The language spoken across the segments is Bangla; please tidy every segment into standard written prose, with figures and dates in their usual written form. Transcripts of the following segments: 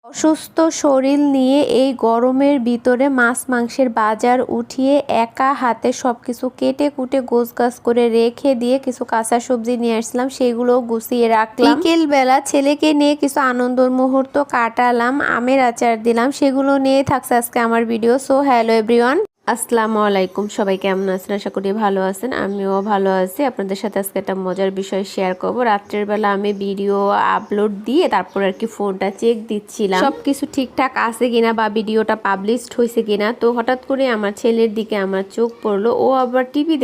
অসুস্থ শরীর নিয়ে এই গরমের ভিতরে মাছ মাংসের বাজার উঠিয়ে একা হাতে সবকিছু কেটে কুটে গোছগাছ করে রেখে দিয়ে কিছু কাঁচা সবজি নিয়ে আসলাম, সেগুলোও গুছিয়ে রাখলাম। বিকেল বেলা ছেলেকে নিয়ে কিছু আনন্দের মুহূর্ত কাটালাম, আমের আচার দিলাম, সেগুলো নিয়ে থাকছে আজকে আমার ভিডিও। সো হ্যালো এভরিওয়ান, আসসালামু আলাইকুম। সবাই কেমন আছেন? আশা করি ভালো আছেন, আমিও ভালো আছি। আপনাদের সাথে আজকে একটা মজার বিষয় শেয়ার করব। রাত্রের বেলা আমি ভিডিও আপলোড দিয়ে তারপর আর কি ফোনটা চেক দিচ্ছিলাম সবকিছু ঠিকঠাক আছে কিনা বা ভিডিওটা পাবলিশড হয়েছে কিনা। তো হঠাৎ করে আমার ছেলের দিকে আমার চোখ পড়লো। ও আবার টিভি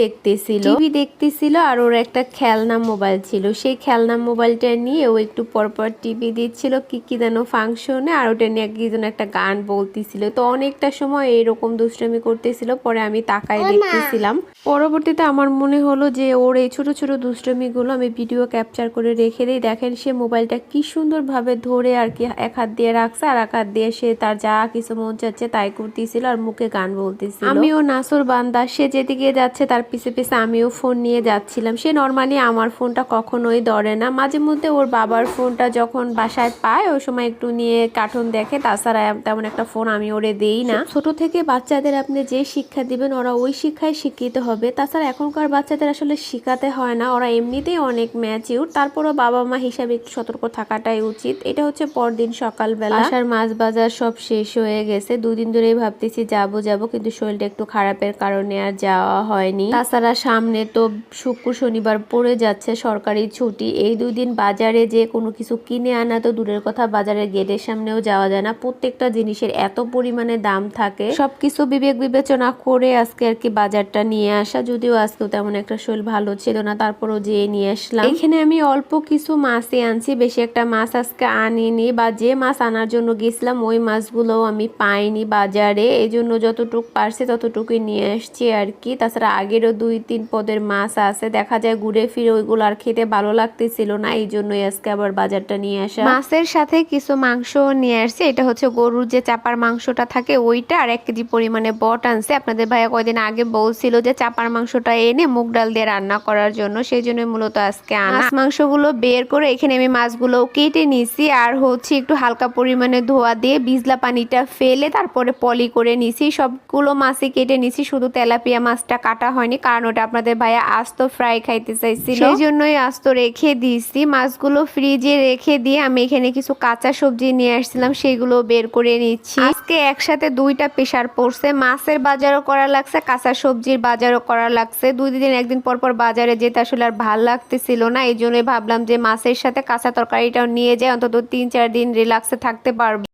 দেখতেছিল আর ওর একটা খেলনা মোবাইল ছিল। সেই খেলনা মোবাইলটা নিয়ে ও একটু পরপর টিভি দিচ্ছিল কি যেন ফাংশনে, আর ওটা নিয়ে কি যেন একটা গান বলতেছিল। তো অনেকটা সময় এরকম দুষ্টামি করতে ছিল। পরে আমি তাকায় দেখতেছিলাম। পরবর্তীতে আমার মনে হলো যে ওর এই ছোট ছোট দুষ্টমিগুলো আমি ভিডিও ক্যাপচার করে রেখে দিই। দেখেন সে মোবাইলটা কি সুন্দরভাবে ধরে আর কি এক হাত দিয়ে রাখছে, আর এক হাত দিয়ে সে তার যা কিছু মন চাচ্ছে তাই করতেছিল, আর মুখে গান বলতেছিল। আমিও নাসুর বান্দা, সে যেদিকে যাচ্ছে তার পিছে পিছে আমিও ফোন নিয়ে যাচ্ছিলাম। সে নর্মালি আমার ফোনটা কখনোই ধরে না, মাঝে মধ্যে ওর বাবার ফোনটা যখন বাসায় পায় ওই সময় একটু নিয়ে কার্টুন দেখে, তাছাড়া তেমন একটা ফোন আমি ওরে দেই না। ছোট থেকে বাচ্চাদের আপনি যে শিক্ষা দিবেন ওরা ওই শিক্ষায় শিক্ষিত হবে। তাছাড়া এখনকার বাচ্চাদের আসলে শিখাতে হয় না, ওরা এমনিতেই অনেক ম্যাচিউর। তারপরও বাবা মা হিসাবে একটু সতর্ক থাকাটাই উচিত। এটা হচ্ছে পরদিন সকালবেলা আসার মাছ বাজার সব শেষ হয়ে গেছে। দুদিন ধরেই ভাবতেছি যাবো কিন্তু শরীরটা একটু খারাপের কারণে আর যাওয়া হয়নি। তাছাড়া সামনে তো শুক্র শনিবার পড়ে যাচ্ছে সরকারি ছুটি। এই দুদিন বাজারে যে কোনো কিছু কিনে আনা তো দূরের কথা, বাজারের গেটের সামনেও যাওয়া যায় না। প্রত্যেকটা জিনিসের এত পরিমাণে দাম থাকে, সবকিছু বিবেক বিবেচনা করে আজকে আর কি বাজারটা নিয়ে আসা। যদিও আজকেও তেমন একটা শরীর ভালো ছিল না, তারপরও যেয়ে নিয়ে আসলাম। এখানে আমি অল্প কিছু মাছই আনছি, বেশি একটা মাছ আজকে আনিনি, বা যে মাছ আনার জন্য গেছিলাম ওই মাছগুলোও আমি পাইনি বাজারে। এই জন্য যতটুকু পারছি ততটুকুই নিয়ে আসছি আর কি। তাছাড়া আগেরও 2-3 পদের মাছ আছে, দেখা যায় ঘুরে ফিরে ওইগুলো আর খেতে ভালো লাগতেছিল না, এই জন্যই আজকে আবার বাজারটা নিয়ে আসা। মাছের সাথে কিছু মাংস নিয়ে আসছি। এটা হচ্ছে গরুর যে চাপার মাংসটা থাকে ওইটা, আর 1 কেজি পরিমাণে বট আনছে। আপনাদের ভাইয়া কয়দিন আগে বলছিল যে চাপার মাংসটা এনে মুগ ডাল দিয়ে রান্না করার জন্য, সেই জন্য মূলত আজকে আনা। মাংসগুলো বের করে এখানে আমি মাছগুলো কেটে নিছি, আর হচ্ছে একটু হালকা পরিমাণে ধোয়া দিয়ে বিজলা পানিটা ফেলে তারপরে পলি করে নিছি। সবগুলো মাছই কেটে নিছি, শুধু তেলাপিয়া মাছটা কাটা হয়নি, কারণ ওটা আপনাদের ভাইয়া আস্ত ফ্রাই খাইতে চাইছিল, সেই জন্যই আস্ত রেখে দিছি। মাছগুলো ফ্রিজে রেখে দিয়ে আমি এখানে কিছু কাঁচা সবজি নিয়ে আসছিলাম, সেগুলো বের করে নিচ্ছি। আজকে একসাথে 2টা প্রেশার পড়ছে, মাছের বাজারও করা লাগছে, কাঁচা সবজির বাজারও করা লাগছে। 2 দিন একদিন পর বাজারে যেতে আসলে আর ভাল লাগতেছিল না, এই জন্যই ভাবলাম যে মাছের সাথে কাঁচা তরকারিটাও নিয়ে যায়, অন্তত 3-4 দিন রিল্যাক্সে থাকতে পারবো।